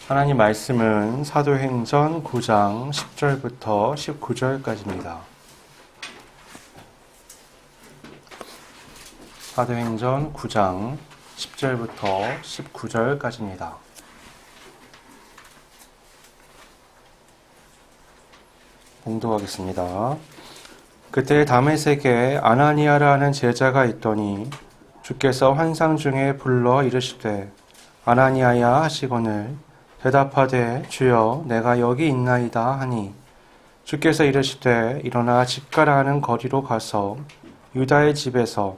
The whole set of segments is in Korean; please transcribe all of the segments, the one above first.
하나님 말씀은 사도행전 9장 10절부터 19절까지입니다. 사도행전 9장 10절부터 19절까지입니다. 봉독하겠습니다. 그때 다메섹에 아나니아라는 제자가 있더니 주께서 환상 중에 불러 이르시되 아나니아야 하시거늘 대답하되 주여 내가 여기 있나이다 하니 주께서 이르시되 일어나 집가라 하는 거리로 가서 유다의 집에서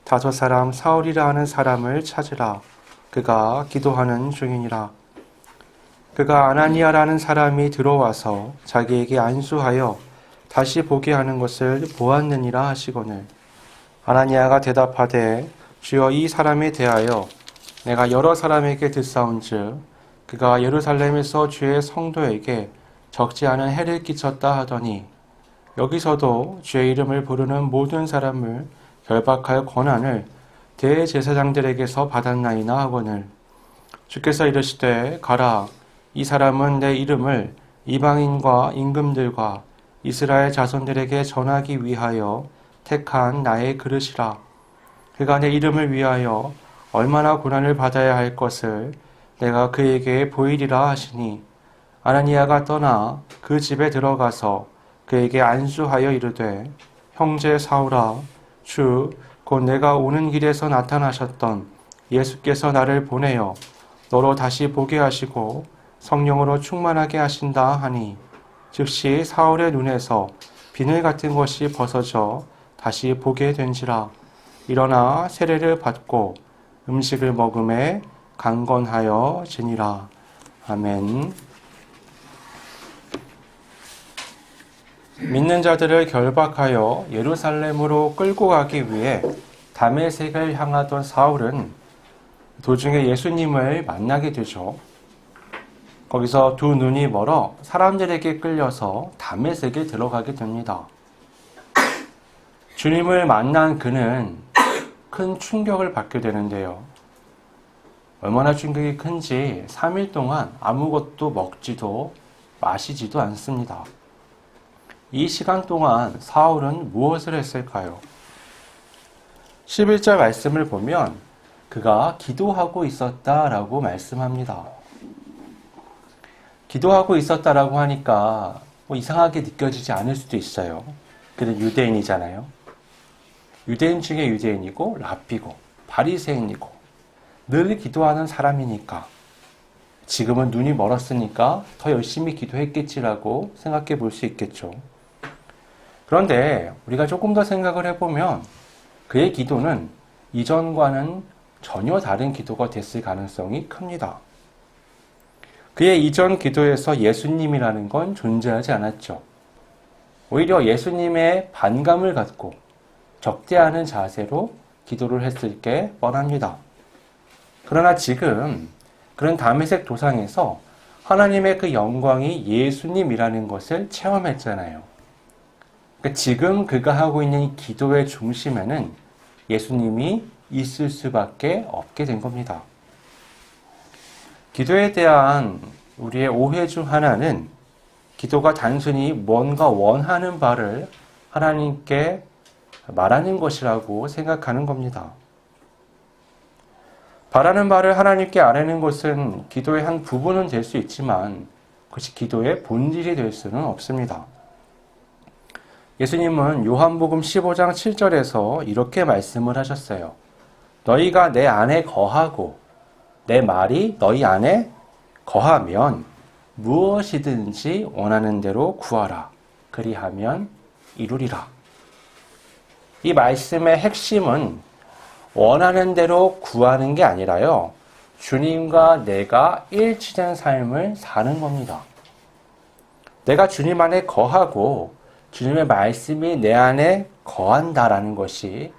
5 사람 사울이라 하는 사람을 찾으라. 그가 기도하는 중이니라. 그가 아나니아라는 사람이 들어와서 자기에게 안수하여 다시 보게 하는 것을 보았느니라 하시거늘 아나니아가 대답하되 주여 이 사람에 대하여 내가 여러 사람에게 듣사온즉 그가 예루살렘에서 주의 성도에게 적지 않은 해를 끼쳤다 하더니 여기서도 주의 이름을 부르는 모든 사람을 결박할 권한을 대제사장들에게서 받았나이나 하거늘 주께서 이르시되 가라. 이 사람은 내 이름을 이방인과 임금들과 이스라엘 자손들에게 전하기 위하여 택한 나의 그릇이라. 그가 내 이름을 위하여 얼마나 고난을 받아야 할 것을 내가 그에게 보이리라 하시니 아나니아가 떠나 그 집에 들어가서 그에게 안수하여 이르되 형제 사울아 주 곧 내가 오는 길에서 나타나셨던 예수께서 나를 보내어 너로 다시 보게 하시고 성령으로 충만하게 하신다 하니 즉시 사울의 눈에서 비늘 같은 것이 벗어져 다시 보게 된지라. 일어나 세례를 받고 음식을 먹음에 강건하여 지니라. 아멘. 믿는 자들을 결박하여 예루살렘으로 끌고 가기 위해 다메섹을 향하던 사울은 도중에 예수님을 만나게 되죠. 거기서 두 눈이 멀어 사람들에게 끌려서 다메섹에 들어가게 됩니다. 주님을 만난 그는 큰 충격을 받게 되는데요. 얼마나 충격이 큰지 3일 동안 아무것도 먹지도 마시지도 않습니다. 이 시간 동안 사울은 무엇을 했을까요? 11절 말씀을 보면 그가 기도하고 있었다라고 말씀합니다. 기도하고 있었다라고 하니까 이상하게 느껴지지 않을 수도 있어요. 그는 유대인이잖아요. 유대인 중에 유대인이고 랍비고 바리새인이고 늘 기도하는 사람이니까 지금은 눈이 멀었으니까 더 열심히 기도했겠지라고 생각해 볼 수 있겠죠. 그런데 우리가 조금 더 생각을 해보면 그의 기도는 이전과는 전혀 다른 기도가 됐을 가능성이 큽니다. 그의 이전 기도에서 예수님이라는 건 존재하지 않았죠. 오히려 예수님의 반감을 갖고 적대하는 자세로 기도를 했을 게 뻔합니다. 그러나 지금 그런 다메섹 도상에서 하나님의 그 영광이 예수님이라는 것을 체험했잖아요. 그러니까 지금 그가 하고 있는 이 기도의 중심에는 예수님이 있을 수밖에 없게 된 겁니다. 기도에 대한 우리의 오해 중 하나는 기도가 단순히 뭔가 원하는 바를 하나님께 말하는 것이라고 생각하는 겁니다. 바라는 바를 하나님께 아뢰는 것은 기도의 한 부분은 될 수 있지만 그것이 기도의 본질이 될 수는 없습니다. 예수님은 요한복음 15장 7절에서 이렇게 말씀을 하셨어요. 너희가 내 안에 거하고 내 말이 너희 안에 거하면 무엇이든지 원하는 대로 구하라. 그리하면 이루리라. 이 말씀의 핵심은 원하는 대로 구하는 게 아니라요. 주님과 내가 일치된 삶을 사는 겁니다. 내가 주님 안에 거하고 주님의 말씀이 내 안에 거한다라는 것이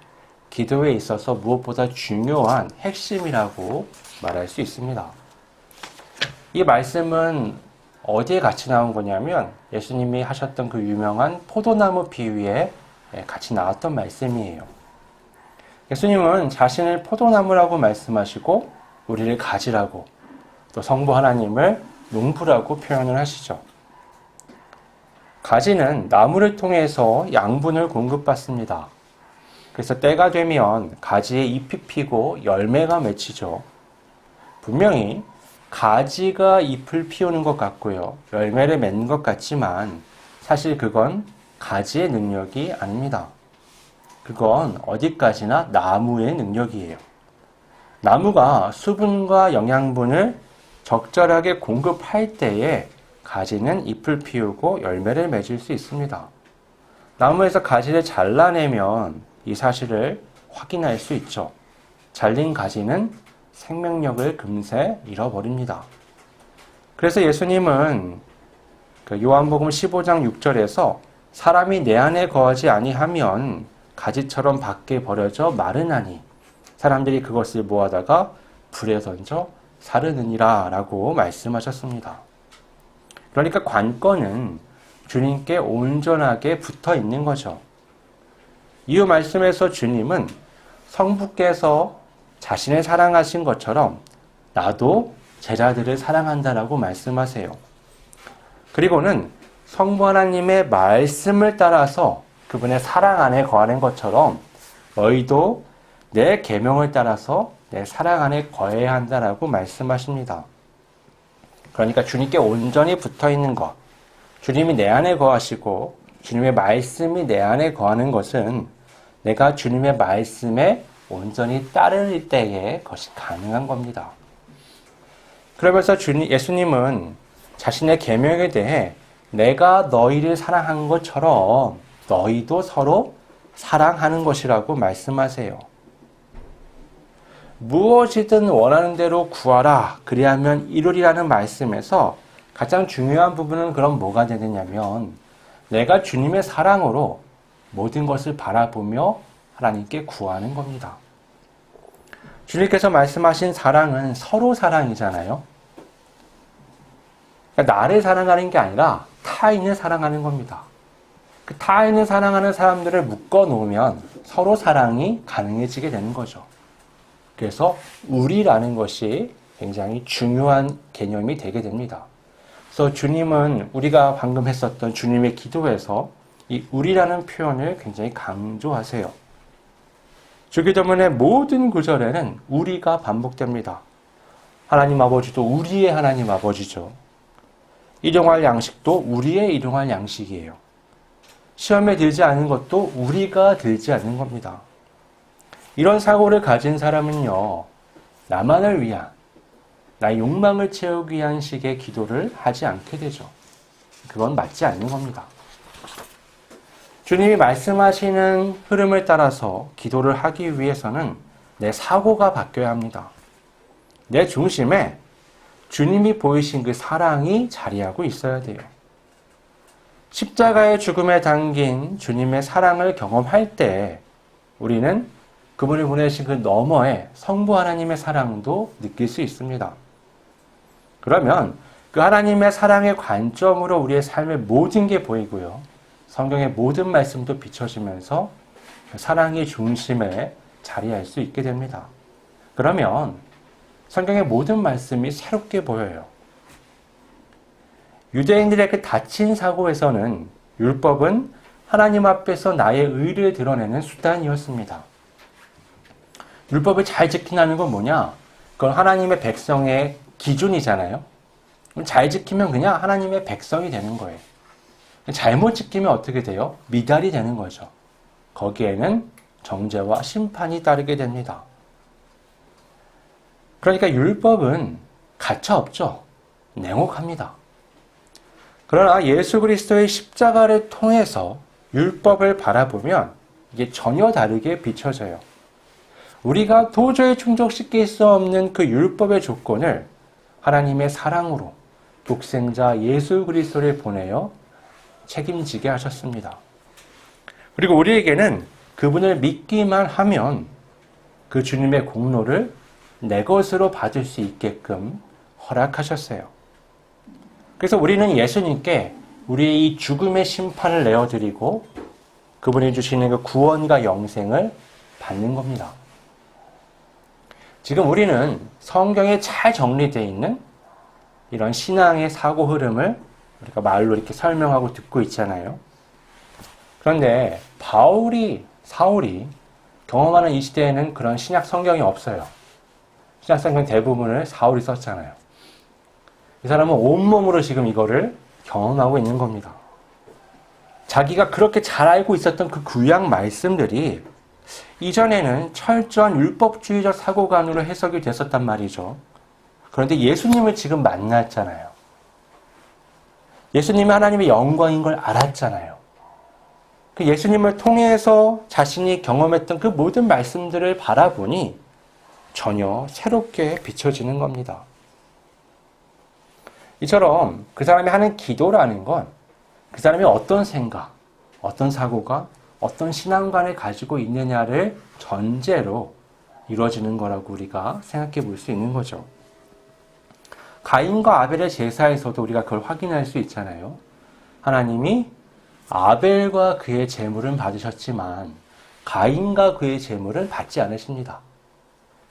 기도에 있어서 무엇보다 중요한 핵심이라고 말할 수 있습니다. 이 말씀은 어디에 같이 나온 거냐면 예수님이 하셨던 그 유명한 포도나무 비유에 같이 나왔던 말씀이에요. 예수님은 자신을 포도나무라고 말씀하시고 우리를 가지라고 또 성부 하나님을 농부라고 표현을 하시죠. 가지는 나무를 통해서 양분을 공급받습니다. 그래서 때가 되면 가지에 잎이 피고 열매가 맺히죠. 분명히 가지가 잎을 피우는 것 같고요. 열매를 맺는 것 같지만 사실 그건 가지의 능력이 아닙니다. 그건 어디까지나 나무의 능력이에요. 나무가 수분과 영양분을 적절하게 공급할 때에 가지는 잎을 피우고 열매를 맺을 수 있습니다. 나무에서 가지를 잘라내면 이 사실을 확인할 수 있죠. 잘린 가지는 생명력을 금세 잃어버립니다. 그래서 예수님은 요한복음 15장 6절에서 사람이 내 안에 거하지 아니하면 가지처럼 밖에 버려져 마르나니 사람들이 그것을 모아다가 불에 던져 사르느니라 라고 말씀하셨습니다. 그러니까 관건은 주님께 온전하게 붙어 있는 거죠. 이 말씀에서 주님은 성부께서 자신을 사랑하신 것처럼 나도 제자들을 사랑한다라고 말씀하세요. 그리고는 성부 하나님의 말씀을 따라서 그분의 사랑 안에 거하는 것처럼 너희도 내 계명을 따라서 내 사랑 안에 거해야 한다라고 말씀하십니다. 그러니까 주님께 온전히 붙어 있는 것, 주님이 내 안에 거하시고 주님의 말씀이 내 안에 거하는 것은 내가 주님의 말씀에 온전히 따를 때에 그것이 가능한 겁니다. 그러면서 예수님은 자신의 계명에 대해 내가 너희를 사랑한 것처럼 너희도 서로 사랑하는 것이라고 말씀하세요. 무엇이든 원하는 대로 구하라 그리하면 이루리라는 말씀에서 가장 중요한 부분은 그럼 뭐가 되느냐면 내가 주님의 사랑으로 모든 것을 바라보며 하나님께 구하는 겁니다. 주님께서 말씀하신 사랑은 서로 사랑이잖아요. 그러니까 나를 사랑하는 게 아니라 타인을 사랑하는 겁니다. 그 타인을 사랑하는 사람들을 묶어 놓으면 서로 사랑이 가능해지게 되는 거죠. 그래서 우리라는 것이 굉장히 중요한 개념이 되게 됩니다. 그래서 주님은 우리가 방금 했었던 주님의 기도에서 이 우리라는 표현을 굉장히 강조하세요. 주기도문의 모든 구절에는 우리가 반복됩니다. 하나님 아버지도 우리의 하나님 아버지죠. 일용할 양식도 우리의 일용할 양식이에요. 시험에 들지 않은 것도 우리가 들지 않는 겁니다. 이런 사고를 가진 사람은요, 나만을 위한, 나의 욕망을 채우기 위한 식의 기도를 하지 않게 되죠. 그건 맞지 않는 겁니다. 주님이 말씀하시는 흐름을 따라서 기도를 하기 위해서는 내 사고가 바뀌어야 합니다. 내 중심에 주님이 보이신 그 사랑이 자리하고 있어야 돼요. 십자가의 죽음에 담긴 주님의 사랑을 경험할 때 우리는 그분이 보내신 그 너머에 성부 하나님의 사랑도 느낄 수 있습니다. 그러면 그 하나님의 사랑의 관점으로 우리의 삶의 모든 게 보이고요. 성경의 모든 말씀도 비춰지면서 사랑의 중심에 자리할 수 있게 됩니다. 그러면 성경의 모든 말씀이 새롭게 보여요. 유대인들의 그 닫힌 사고에서는 율법은 하나님 앞에서 나의 의를 드러내는 수단이었습니다. 율법을 잘 지킨다는 건 뭐냐? 그건 하나님의 백성의 기준이잖아요. 잘 지키면 그냥 하나님의 백성이 되는 거예요. 잘못 지키면 어떻게 돼요? 미달이 되는 거죠. 거기에는 정죄와 심판이 따르게 됩니다. 그러니까 율법은 가차없죠. 냉혹합니다. 그러나 예수 그리스도의 십자가를 통해서 율법을 바라보면 이게 전혀 다르게 비춰져요. 우리가 도저히 충족시킬 수 없는 그 율법의 조건을 하나님의 사랑으로 독생자 예수 그리스도를 보내어 책임지게 하셨습니다. 그리고 우리에게는 그분을 믿기만 하면 그 주님의 공로를 내 것으로 받을 수 있게끔 허락하셨어요. 그래서 우리는 예수님께 우리의 이 죽음의 심판을 내어드리고 그분이 주시는 그 구원과 영생을 받는 겁니다. 지금 우리는 성경에 잘 정리되어 있는 이런 신앙의 사고 흐름을 우리가 말로 이렇게 설명하고 듣고 있잖아요. 그런데 사울이 경험하는 이 시대에는 그런 신약 성경이 없어요. 신약 성경 대부분을 사울이 썼잖아요. 이 사람은 온몸으로 지금 이거를 경험하고 있는 겁니다. 자기가 그렇게 잘 알고 있었던 그 구약 말씀들이 이전에는 철저한 율법주의적 사고관으로 해석이 됐었단 말이죠. 그런데 예수님을 지금 만났잖아요. 예수님이 하나님의 영광인 걸 알았잖아요. 그 예수님을 통해서 자신이 경험했던 그 모든 말씀들을 바라보니 전혀 새롭게 비춰지는 겁니다. 이처럼 그 사람이 하는 기도라는 건 그 사람이 어떤 생각, 어떤 사고가, 어떤 신앙관을 가지고 있느냐를 전제로 이루어지는 거라고 우리가 생각해 볼 수 있는 거죠. 가인과 아벨의 제사에서도 우리가 그걸 확인할 수 있잖아요. 하나님이 아벨과 그의 제물은 받으셨지만 가인과 그의 제물은 받지 않으십니다.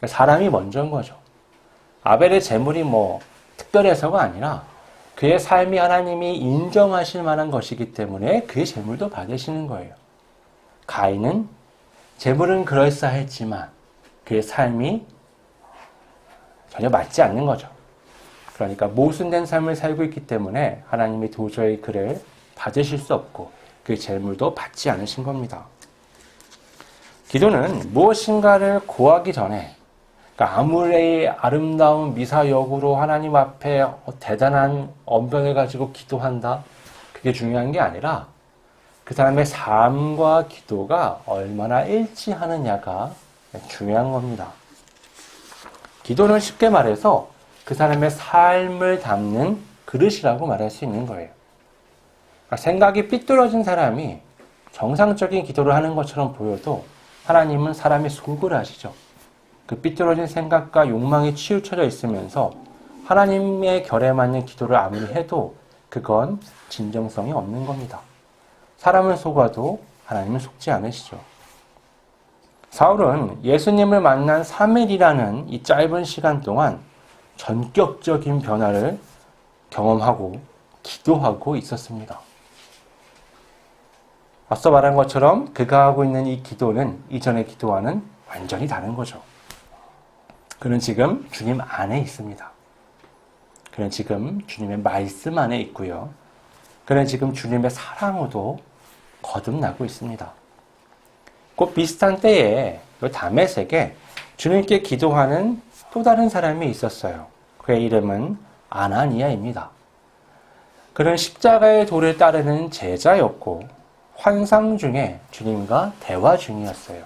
사람이 먼저인 거죠. 아벨의 제물이 특별해서가 아니라 그의 삶이 하나님이 인정하실 만한 것이기 때문에 그의 제물도 받으시는 거예요. 가인은 제물은 그럴싸했지만 그의 삶이 전혀 맞지 않는 거죠. 그러니까 모순된 삶을 살고 있기 때문에 하나님이 도저히 그를 받으실 수 없고 그의 제물도 받지 않으신 겁니다. 기도는 무엇인가를 고하기 전에 아무리 아름다운 미사역으로 하나님 앞에 대단한 언변을 가지고 기도한다. 그게 중요한 게 아니라 그 사람의 삶과 기도가 얼마나 일치하느냐가 중요한 겁니다. 기도는 쉽게 말해서 그 사람의 삶을 담는 그릇이라고 말할 수 있는 거예요. 생각이 삐뚤어진 사람이 정상적인 기도를 하는 것처럼 보여도 하나님은 사람의 속을 아시죠. 그 삐뚤어진 생각과 욕망이 치우쳐져 있으면서 하나님의 결에 맞는 기도를 아무리 해도 그건 진정성이 없는 겁니다. 사람을 속아도 하나님은 속지 않으시죠. 사울은 예수님을 만난 3일이라는 이 짧은 시간 동안 전격적인 변화를 경험하고 기도하고 있었습니다. 앞서 말한 것처럼 그가 하고 있는 이 기도는 이전의 기도와는 완전히 다른 거죠. 그는 지금 주님 안에 있습니다. 그는 지금 주님의 말씀 안에 있고요. 그는 지금 주님의 사랑으로 거듭나고 있습니다. 곧 비슷한 때에 다메섹에 주님께 기도하는 또 다른 사람이 있었어요. 그의 이름은 아나니아입니다. 그는 십자가의 도를 따르는 제자였고 환상 중에 주님과 대화 중이었어요.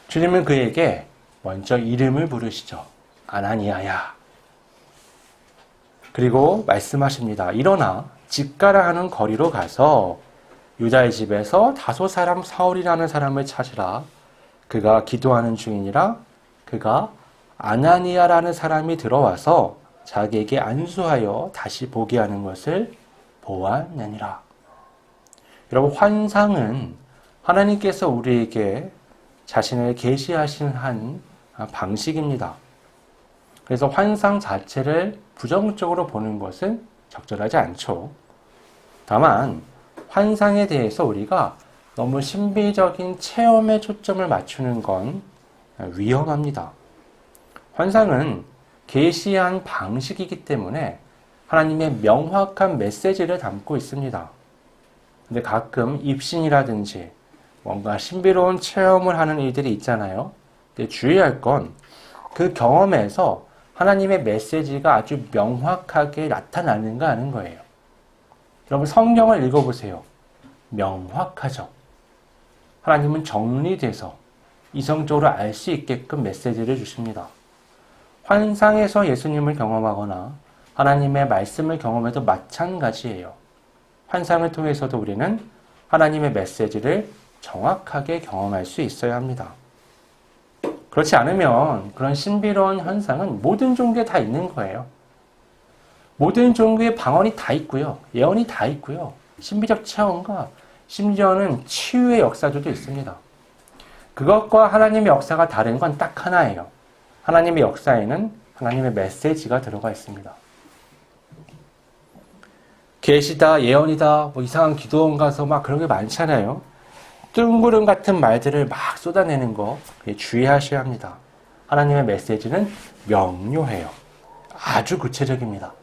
주님은 그에게 먼저 이름을 부르시죠. 아나니아야. 그리고 말씀하십니다. 일어나 집 가라 하는 거리로 가서 유다의 집에서 다소 사람 사울이라는 사람을 찾으라. 그가 기도하는 중이니라. 그가 아나니아라는 사람이 들어와서 자기에게 안수하여 다시 보게 하는 것을 보았느니라. 여러분, 환상은 하나님께서 우리에게 자신을 계시하신 한 방식입니다. 그래서 환상 자체를 부정적으로 보는 것은 적절하지 않죠. 다만 환상에 대해서 우리가 너무 신비적인 체험에 초점을 맞추는 건 위험합니다. 환상은 계시한 방식이기 때문에 하나님의 명확한 메시지를 담고 있습니다. 근데 가끔 입신이라든지 뭔가 신비로운 체험을 하는 일들이 있잖아요. 근데 주의할 건 그 경험에서 하나님의 메시지가 아주 명확하게 나타나는가 하는 거예요. 여러분, 성경을 읽어보세요. 명확하죠. 하나님은 정리돼서 이성적으로 알 수 있게끔 메시지를 주십니다. 환상에서 예수님을 경험하거나 하나님의 말씀을 경험해도 마찬가지예요. 환상을 통해서도 우리는 하나님의 메시지를 정확하게 경험할 수 있어야 합니다. 그렇지 않으면 그런 신비로운 현상은 모든 종교에 다 있는 거예요. 모든 종교의 방언이 다 있고요. 예언이 다 있고요. 신비적 체험과 심지어는 치유의 역사들도 있습니다. 그것과 하나님의 역사가 다른 건 딱 하나예요. 하나님의 역사에는 하나님의 메시지가 들어가 있습니다. 계시다, 예언이다, 뭐 이상한 기도원 가서 막 그런 게 많잖아요. 뜬구름 같은 말들을 막 쏟아내는 거 주의하셔야 합니다. 하나님의 메시지는 명료해요. 아주 구체적입니다.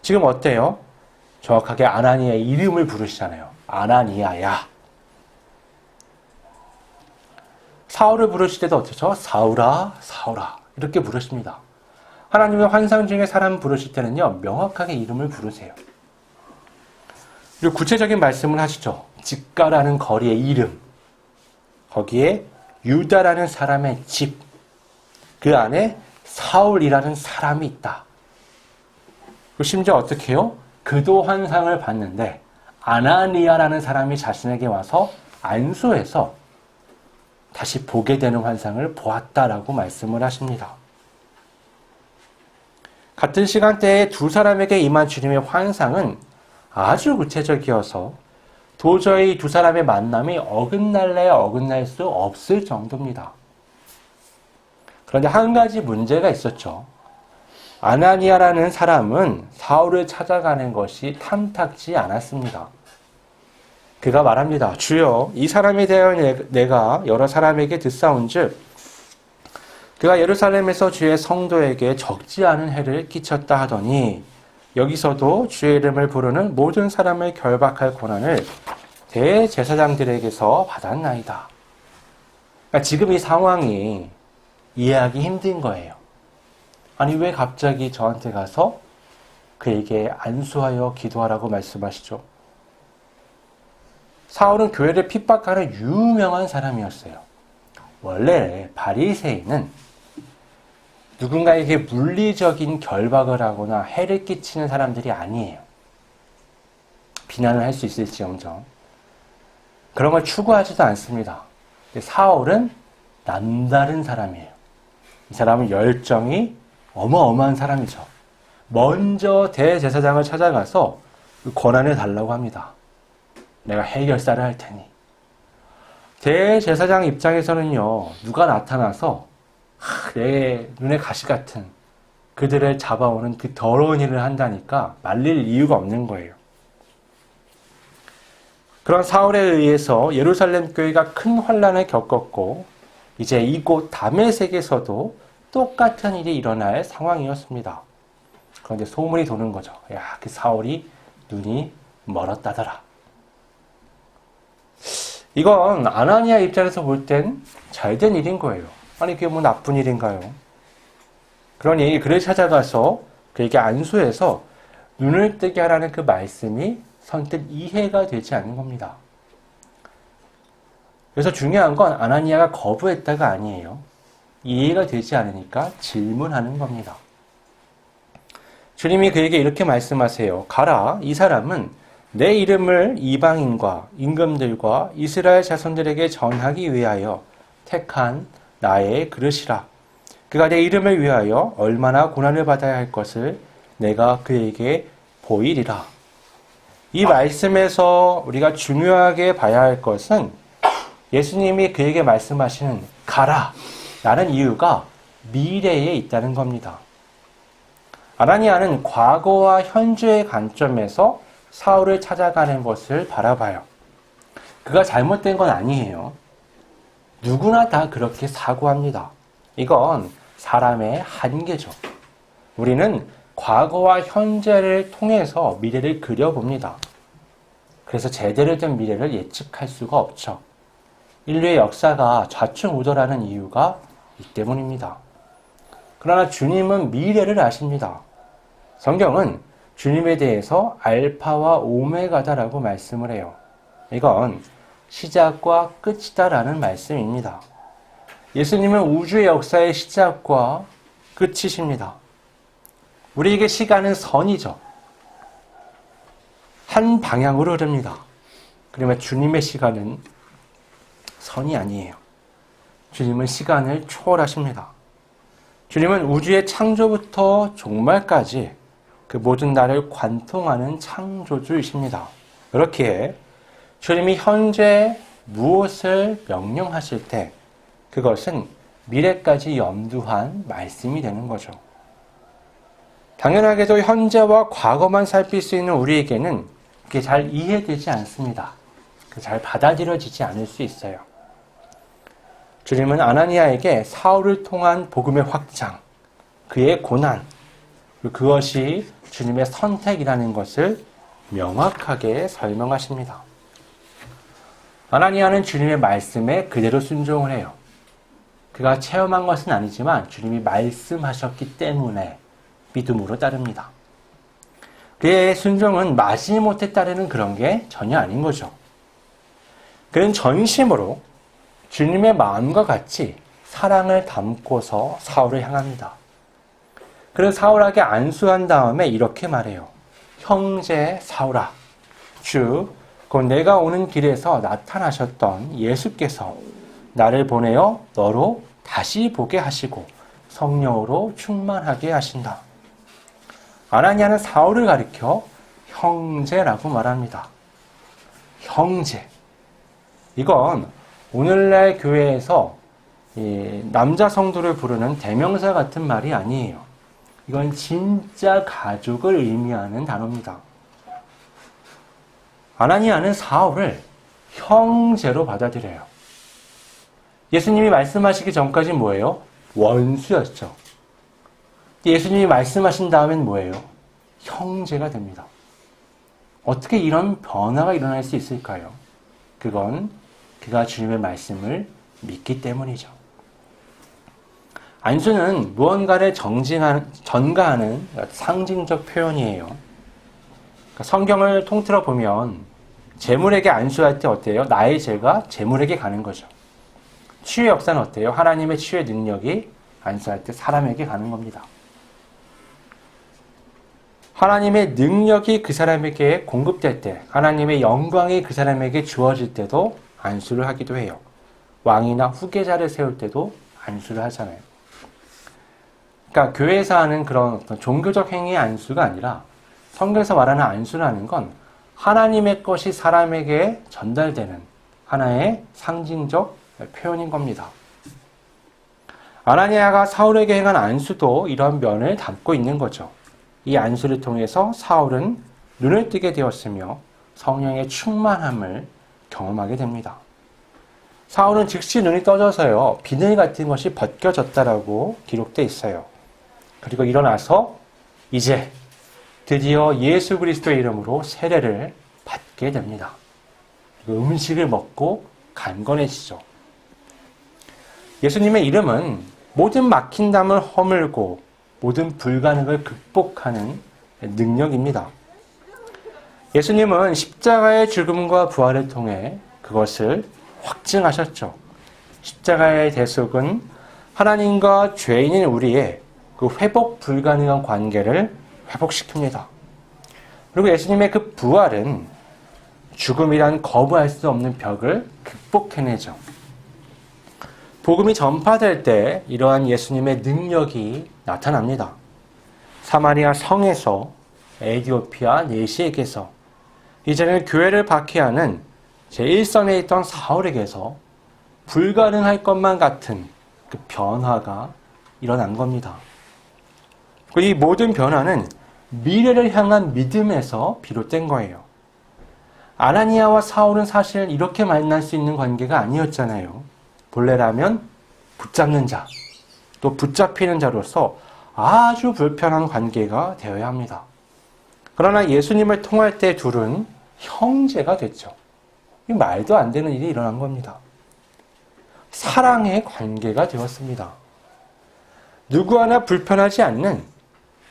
지금 어때요? 정확하게 아나니아의 이름을 부르시잖아요. 아나니아야. 사울을 부르실 때도 어떻죠? 사울아, 사울아 이렇게 부르십니다. 하나님의 환상 중에 사람 부르실 때는요, 명확하게 이름을 부르세요. 그리고 구체적인 말씀을 하시죠. 직가라는 거리의 이름, 거기에 유다라는 사람의 집, 그 안에 사울이라는 사람이 있다. 그리고 심지어 어떻게 해요? 그도 환상을 봤는데 아나니아라는 사람이 자신에게 와서 안수해서 다시 보게 되는 환상을 보았다라고 말씀을 하십니다. 같은 시간대에 두 사람에게 임한 주님의 환상은 아주 구체적이어서 도저히 두 사람의 만남이 어긋날래야 어긋날 수 없을 정도입니다. 그런데 한 가지 문제가 있었죠. 아나니아라는 사람은 사울을 찾아가는 것이 탐탁지 않았습니다. 그가 말합니다. 주여, 이 사람에 대하여 내가 여러 사람에게 듣사온즉 그가 예루살렘에서 주의 성도에게 적지 않은 해를 끼쳤다 하더니 여기서도 주의 이름을 부르는 모든 사람을 결박할 권한을 대제사장들에게서 받았나이다. 그러니까 지금 이 상황이 이해하기 힘든 거예요. 아니 왜 갑자기 저한테 가서 그에게 안수하여 기도하라고 말씀하시죠? 사울은 교회를 핍박하는 유명한 사람이었어요. 원래 바리새인은 누군가에게 물리적인 결박을 하거나 해를 끼치는 사람들이 아니에요. 비난을 할 수 있을지언정 그런 걸 추구하지도 않습니다. 사울은 남다른 사람이에요. 이 사람은 열정이 어마어마한 사람이죠. 먼저 대제사장을 찾아가서 그 권한을 달라고 합니다. 내가 해결사를 할 테니. 대제사장 입장에서는요, 누가 나타나서 내 눈에 가시 같은 그들을 잡아오는 그 더러운 일을 한다니까 말릴 이유가 없는 거예요. 그런 사울에 의해서 예루살렘 교회가 큰 환란을 겪었고 이제 이곳 다메섹에서도 똑같은 일이 일어날 상황이었습니다. 그런데 소문이 도는 거죠. 야, 그 사울이 눈이 멀었다더라. 이건 아나니아 입장에서 볼 땐 잘된 일인 거예요. 아니 그게 뭐 나쁜 일인가요? 그러니 그를 찾아가서 그에게 안수해서 눈을 뜨게 하라는 그 말씀이 선뜻 이해가 되지 않는 겁니다. 그래서 중요한 건 아나니아가 거부했다가 아니에요. 이해가 되지 않으니까 질문하는 겁니다. 주님이 그에게 이렇게 말씀하세요. 가라, 이 사람은 내 이름을 이방인과 임금들과 이스라엘 자손들에게 전하기 위하여 택한 나의 그릇이라. 그가 내 이름을 위하여 얼마나 고난을 받아야 할 것을 내가 그에게 보이리라. 이 말씀에서 우리가 중요하게 봐야 할 것은 예수님이 그에게 말씀하시는 가라 라는 이유가 미래에 있다는 겁니다. 아나니아는 과거와 현재의 관점에서 사울을 찾아가는 것을 바라봐요. 그가 잘못된 건 아니에요. 누구나 다 그렇게 사고합니다. 이건 사람의 한계죠. 우리는 과거와 현재를 통해서 미래를 그려봅니다. 그래서 제대로 된 미래를 예측할 수가 없죠. 인류의 역사가 좌충우돌하는 이유가 이 때문입니다. 그러나 주님은 미래를 아십니다. 성경은 주님에 대해서 알파와 오메가다라고 말씀을 해요. 이건 시작과 끝이다라는 말씀입니다. 예수님은 우주의 역사의 시작과 끝이십니다. 우리에게 시간은 선이죠. 한 방향으로 흐릅니다. 그러면 주님의 시간은 선이 아니에요. 주님은 시간을 초월하십니다. 주님은 우주의 창조부터 종말까지 그 모든 날을 관통하는 창조주이십니다. 그렇기에 주님이 현재 무엇을 명령하실 때 그것은 미래까지 염두한 말씀이 되는 거죠. 당연하게도 현재와 과거만 살필 수 있는 우리에게는 그게 잘 이해되지 않습니다. 잘 받아들여지지 않을 수 있어요. 주님은 아나니아에게 사울을 통한 복음의 확장, 그의 고난, 그것이 주님의 선택이라는 것을 명확하게 설명하십니다. 아나니아는 주님의 말씀에 그대로 순종을 해요. 그가 체험한 것은 아니지만 주님이 말씀하셨기 때문에 믿음으로 따릅니다. 그의 순종은 마지못해 따르는 그런 게 전혀 아닌 거죠. 그는 전심으로 주님의 마음과 같이 사랑을 담고서 사울을 향합니다. 그래서 사울에게 안수한 다음에 이렇게 말해요. 형제 사울아, 곧 내가 오는 길에서 나타나셨던 예수께서 나를 보내어 너로 다시 보게 하시고 성령으로 충만하게 하신다. 아나니아는 사울을 가리켜 형제라고 말합니다. 형제. 이건 오늘날 교회에서 남자 성도를 부르는 대명사 같은 말이 아니에요. 이건 진짜 가족을 의미하는 단어입니다. 아나니아는 사울을 형제로 받아들여요. 예수님이 말씀하시기 전까지 뭐예요? 원수였죠. 예수님이 말씀하신 다음엔 뭐예요? 형제가 됩니다. 어떻게 이런 변화가 일어날 수 있을까요? 그건 그가 주님의 말씀을 믿기 때문이죠. 안수는 무언가를 전가하는 상징적 표현이에요. 그러니까 성경을 통틀어 보면 재물에게 안수할 때 어때요? 나의 죄가 재물에게 가는 거죠. 치유의 역사는 어때요? 하나님의 치유의 능력이 안수할 때 사람에게 가는 겁니다. 하나님의 능력이 그 사람에게 공급될 때, 하나님의 영광이 그 사람에게 주어질 때도 안수를 하기도 해요. 왕이나 후계자를 세울 때도 안수를 하잖아요. 그러니까 교회에서 하는 그런 어떤 종교적 행위의 안수가 아니라 성경에서 말하는 안수라는 건 하나님의 것이 사람에게 전달되는 하나의 상징적 표현인 겁니다. 아나니아가 사울에게 행한 안수도 이런 면을 담고 있는 거죠. 이 안수를 통해서 사울은 눈을 뜨게 되었으며 성령의 충만함을 경험하게 됩니다. 사울은 즉시 눈이 떠져서요, 비늘 같은 것이 벗겨졌다라고 기록되어 있어요. 그리고 일어나서 이제 드디어 예수 그리스도의 이름으로 세례를 받게 됩니다. 그리고 음식을 먹고 강건해지죠. 예수님의 이름은 모든 막힌담을 허물고 모든 불가능을 극복하는 능력입니다. 예수님은 십자가의 죽음과 부활을 통해 그것을 확증하셨죠. 십자가의 대속은 하나님과 죄인인 우리의 그 회복 불가능한 관계를 회복시킵니다. 그리고 예수님의 그 부활은 죽음이란 거부할 수 없는 벽을 극복해내죠. 복음이 전파될 때 이러한 예수님의 능력이 나타납니다. 사마리아 성에서 에디오피아 내시에게서 이제는 교회를 박해하는 제1선에 있던 사울에게서 불가능할 것만 같은 그 변화가 일어난 겁니다. 이 모든 변화는 미래를 향한 믿음에서 비롯된 거예요. 아나니아와 사울은 사실 이렇게 만날 수 있는 관계가 아니었잖아요. 본래라면 붙잡는 자, 또 붙잡히는 자로서 아주 불편한 관계가 되어야 합니다. 그러나 예수님을 통할 때 둘은 형제가 됐죠. 이 말도 안 되는 일이 일어난 겁니다. 사랑의 관계가 되었습니다. 누구 하나 불편하지 않는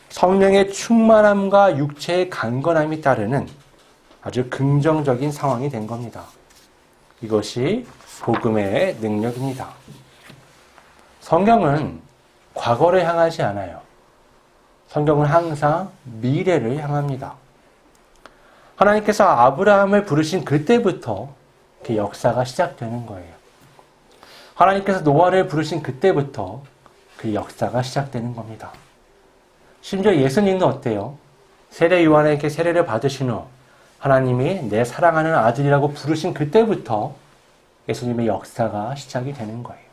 성령의 충만함과 육체의 강건함이 따르는 아주 긍정적인 상황이 된 겁니다. 이것이 복음의 능력입니다. 성경은 과거를 향하지 않아요. 성경은 항상 미래를 향합니다. 하나님께서 아브라함을 부르신 그때부터 그 역사가 시작되는 거예요. 하나님께서 노아를 부르신 그때부터 그 역사가 시작되는 겁니다. 심지어 예수님도 어때요? 세례 요한에게 세례를 받으신 후 하나님이 내 사랑하는 아들이라고 부르신 그때부터 예수님의 역사가 시작이 되는 거예요.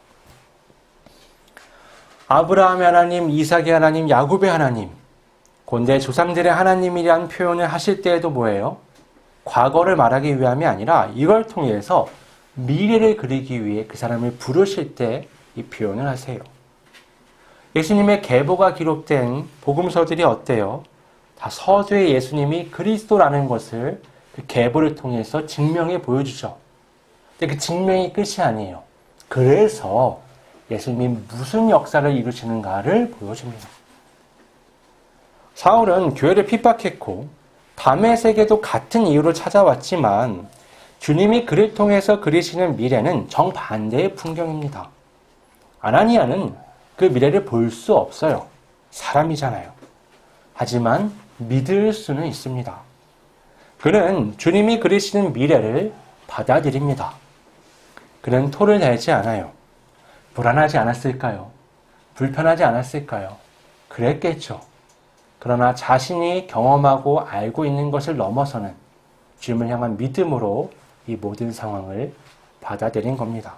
아브라함의 하나님, 이삭의 하나님, 야곱의 하나님, 곤대 조상들의 하나님이란 표현을 하실 때에도 뭐예요? 과거를 말하기 위함이 아니라 이걸 통해서 미래를 그리기 위해 그 사람을 부르실 때 이 표현을 하세요. 예수님의 계보가 기록된 복음서들이 어때요? 다 서두에 예수님이 그리스도라는 것을 그 계보를 통해서 증명해 보여주죠. 근데 그 증명이 끝이 아니에요. 그래서 예수님이 무슨 역사를 이루시는가를 보여줍니다. 사울은 교회를 핍박했고 다메섹에도 같은 이유로 찾아왔지만 주님이 그를 통해서 그리시는 미래는 정반대의 풍경입니다. 아나니아는 그 미래를 볼 수 없어요. 사람이잖아요. 하지만 믿을 수는 있습니다. 그는 주님이 그리시는 미래를 받아들입니다. 그는 토를 내지 않아요. 불안하지 않았을까요? 불편하지 않았을까요? 그랬겠죠. 그러나 자신이 경험하고 알고 있는 것을 넘어서는 주님을 향한 믿음으로 이 모든 상황을 받아들인 겁니다.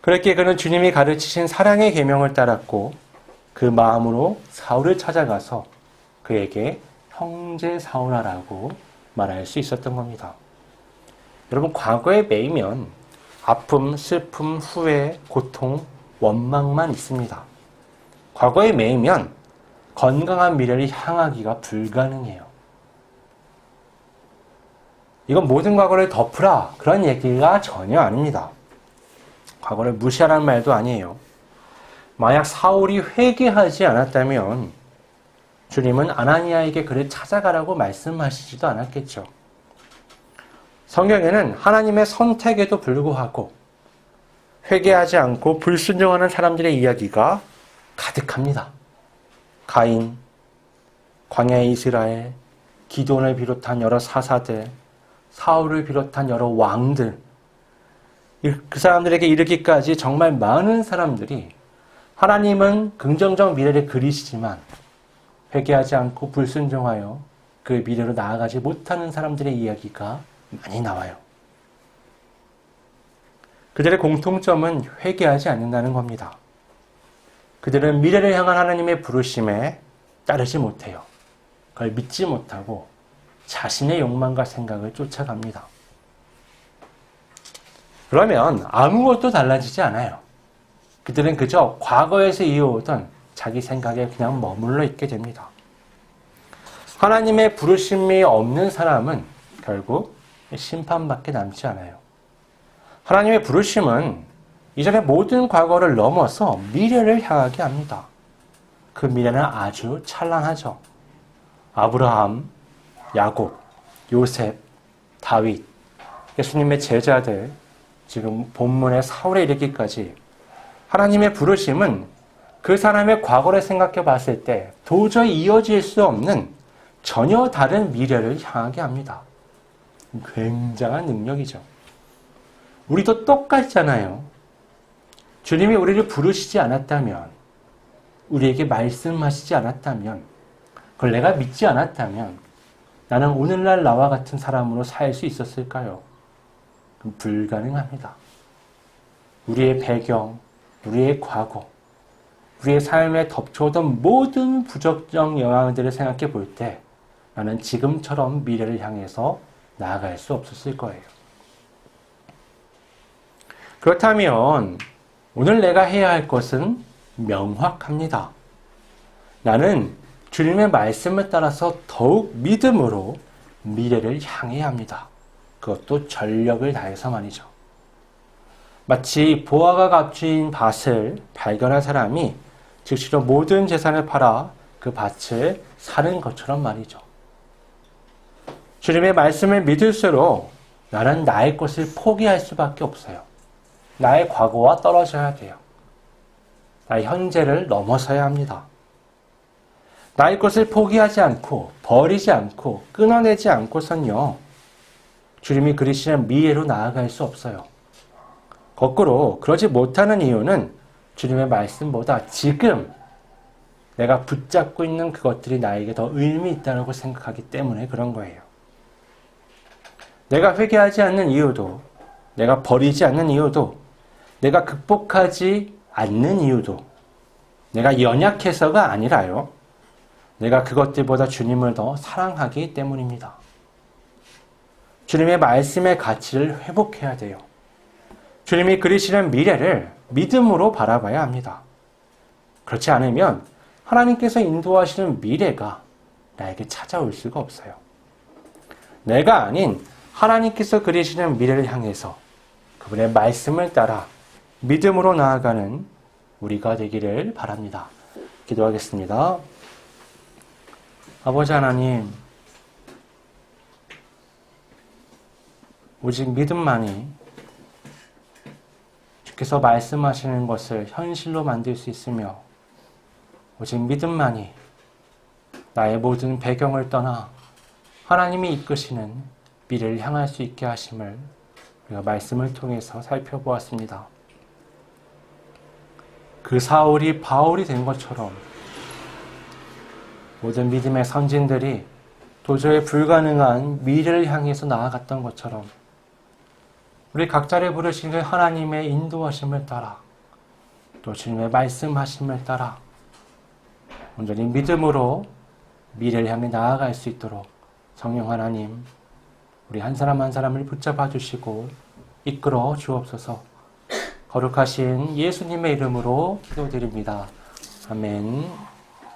그렇게 그는 주님이 가르치신 사랑의 계명을 따랐고 그 마음으로 사울을 찾아가서 그에게 형제 사울아라고 말할 수 있었던 겁니다. 여러분, 과거에 매이면 아픔, 슬픔, 후회, 고통, 원망만 있습니다. 과거에 매이면 건강한 미래를 향하기가 불가능해요. 이건 모든 과거를 덮으라 그런 얘기가 전혀 아닙니다. 과거를 무시하라는 말도 아니에요. 만약 사울이 회개하지 않았다면 주님은 아나니아에게 그를 찾아가라고 말씀하시지도 않았겠죠. 성경에는 하나님의 선택에도 불구하고 회개하지 않고 불순종하는 사람들의 이야기가 가득합니다. 가인, 광야의 이스라엘, 기드온을 비롯한 여러 사사들, 사울을 비롯한 여러 왕들, 그 사람들에게 이르기까지 정말 많은 사람들이 하나님은 긍정적 미래를 그리시지만 회개하지 않고 불순종하여 그 미래로 나아가지 못하는 사람들의 이야기가 많이 나와요. 그들의 공통점은 회개하지 않는다는 겁니다. 그들은 미래를 향한 하나님의 부르심에 따르지 못해요. 그걸 믿지 못하고 자신의 욕망과 생각을 쫓아갑니다. 그러면 아무것도 달라지지 않아요. 그들은 그저 과거에서 이어오던 자기 생각에 그냥 머물러 있게 됩니다. 하나님의 부르심이 없는 사람은 결국 심판밖에 남지 않아요. 하나님의 부르심은 이전의 모든 과거를 넘어서 미래를 향하게 합니다. 그 미래는 아주 찬란하죠. 아브라함, 야곱, 요셉, 다윗, 예수님의 제자들, 지금 본문의 사울에 이르기까지 하나님의 부르심은 그 사람의 과거를 생각해 봤을 때 도저히 이어질 수 없는 전혀 다른 미래를 향하게 합니다. 굉장한 능력이죠. 우리도 똑같잖아요. 주님이 우리를 부르시지 않았다면, 우리에게 말씀하시지 않았다면, 그걸 내가 믿지 않았다면 나는 오늘날 나와 같은 사람으로 살 수 있었을까요? 불가능합니다. 우리의 배경, 우리의 과거, 우리의 삶에 덮쳐오던 모든 부적정 영향들을 생각해 볼 때 나는 지금처럼 미래를 향해서 나아갈 수 없었을 거예요. 그렇다면 오늘 내가 해야 할 것은 명확합니다. 나는 주님의 말씀을 따라서 더욱 믿음으로 미래를 향해야 합니다. 그것도 전력을 다해서 말이죠. 마치 보화가 값진 밭을 발견한 사람이 즉시로 모든 재산을 팔아 그 밭을 사는 것처럼 말이죠. 주님의 말씀을 믿을수록 나는 나의 것을 포기할 수밖에 없어요. 나의 과거와 떨어져야 돼요. 나의 현재를 넘어서야 합니다. 나의 것을 포기하지 않고 버리지 않고 끊어내지 않고선요, 주님이 그리시는 미래로 나아갈 수 없어요. 거꾸로 그러지 못하는 이유는 주님의 말씀보다 지금 내가 붙잡고 있는 그것들이 나에게 더 의미 있다고 생각하기 때문에 그런 거예요. 내가 회개하지 않는 이유도, 내가 버리지 않는 이유도, 내가 극복하지 않는 이유도 내가 연약해서가 아니라요. 내가 그것들보다 주님을 더 사랑하기 때문입니다. 주님의 말씀의 가치를 회복해야 돼요. 주님이 그리시는 미래를 믿음으로 바라봐야 합니다. 그렇지 않으면 하나님께서 인도하시는 미래가 나에게 찾아올 수가 없어요. 내가 아닌 하나님께서 그리시는 미래를 향해서 그분의 말씀을 따라 믿음으로 나아가는 우리가 되기를 바랍니다. 기도하겠습니다. 아버지 하나님, 오직 믿음만이 주께서 말씀하시는 것을 현실로 만들 수 있으며 오직 믿음만이 나의 모든 배경을 떠나 하나님이 이끄시는 미래를 향할 수 있게 하심을 우리가 말씀을 통해서 살펴보았습니다. 그 사울이 바울이 된 것처럼 모든 믿음의 선진들이 도저히 불가능한 미래를 향해서 나아갔던 것처럼 우리 각자를 부르시는 하나님의 인도하심을 따라 또 주님의 말씀하심을 따라 온전히 믿음으로 미래를 향해 나아갈 수 있도록 성령 하나님 우리 한 사람 한 사람을 붙잡아 주시고 이끌어 주옵소서. 거룩하신 예수님의 이름으로 기도드립니다. 아멘.